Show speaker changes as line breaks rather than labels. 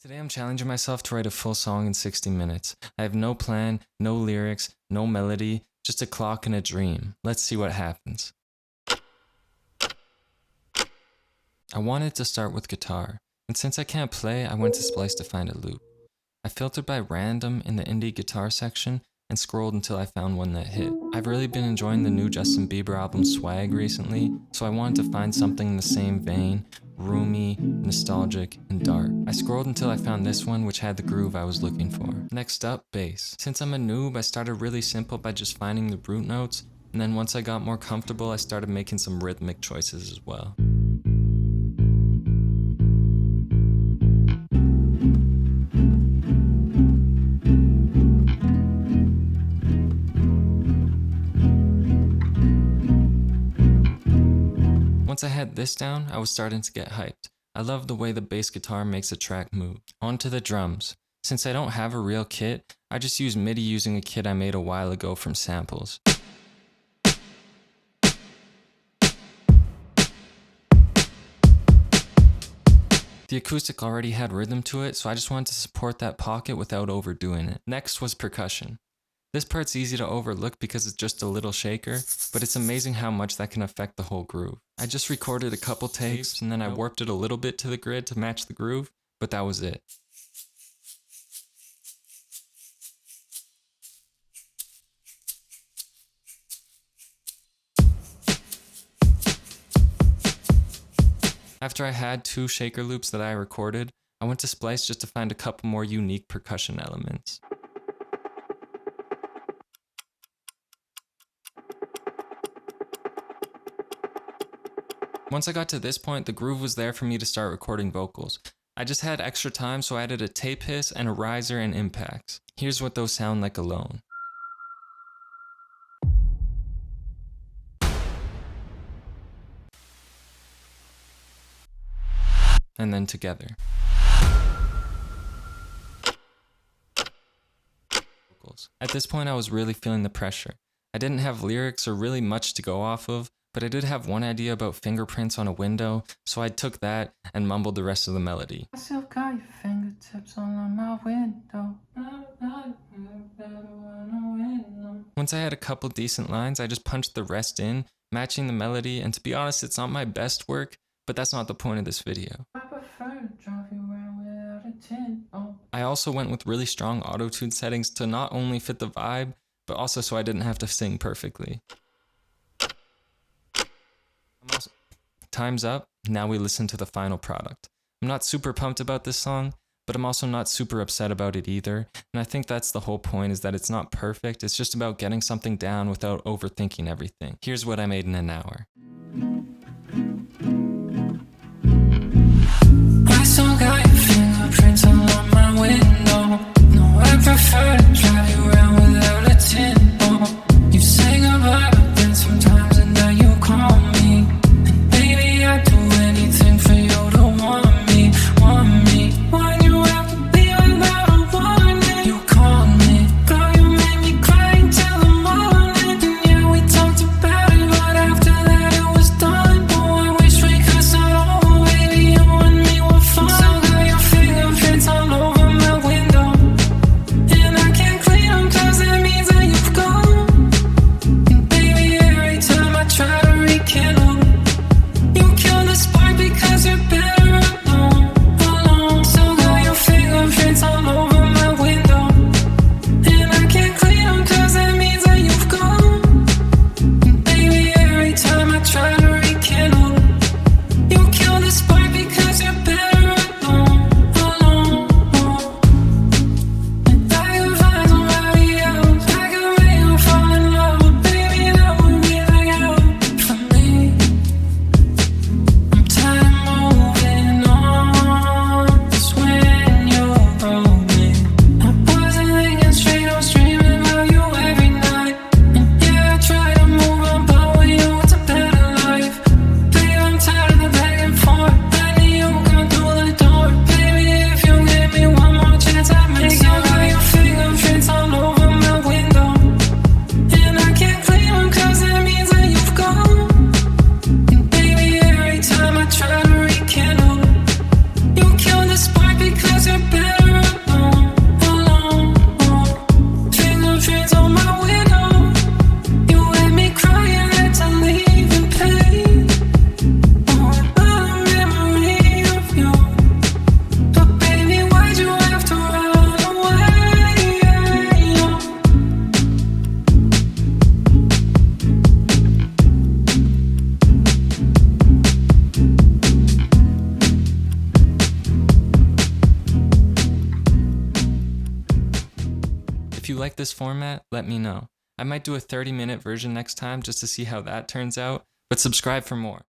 Today I'm challenging myself to write a full song in 60 minutes. I have no plan, no lyrics, no melody, just a clock and a dream. Let's see what happens. I wanted to start with guitar, and since I can't play, I went to Splice to find a loop. I filtered by random in the indie guitar section and scrolled until I found one that hit. I've really been enjoying the new Justin Bieber album Swag recently, so I wanted to find something in the same vein, roomy, nostalgic, and dark. I scrolled until I found this one, which had the groove I was looking for. Next up, bass. Since I'm a noob, I started really simple by just finding the root notes, and then once I got more comfortable, I started making some rhythmic choices as well. Once I had this down, I was starting to get hyped. I love the way the bass guitar makes a track move. On to the drums. Since I don't have a real kit, I just use MIDI using a kit I made a while ago from samples. The acoustic already had rhythm to it, so I just wanted to support that pocket without overdoing it. Next was percussion. This part's easy to overlook because it's just a little shaker, but it's amazing how much that can affect the whole groove. I just recorded a couple takes and then I warped it a little bit to the grid to match the groove, but that was it. After I had 2 shaker loops that I recorded, I went to Splice just to find a couple more unique percussion elements. Once I got to this point, the groove was there for me to start recording vocals. I just had extra time, so I added a tape hiss and a riser and impacts. Here's what those sound like alone. And then together. At this point, I was really feeling the pressure. I didn't have lyrics or really much to go off of, but I did have one idea about fingerprints on a window, so I took that and mumbled the rest of the melody.
I still got your fingertips on my window.
Once I had a couple decent lines, I just punched the rest in, matching the melody, and to be honest, it's not my best work, but that's not the point of this video.
I prefer to drive you around without a tin.
I also went with really strong auto-tune settings to not only fit the vibe, but also so I didn't have to sing perfectly. Time's up, now we listen to the final product. I'm not super pumped about this song, but I'm also not super upset about it either, and I think that's the whole point, is that it's not perfect, it's just about getting something down without overthinking everything. Here's what I made in an hour.
I still got your fingerprints all on my window. No, I prefer to drive you around without a tin. You say goodbye, but then sometimes and then you call me. And baby, I'd do anything for you to want me, want me. When you have to leave without a warning, you called me. Girl, you made me cry until the morning. And yeah, we talked about it, but after that it
you like this format, let me know. I might do a 30-minute version next time just to see how that turns out, but subscribe for more.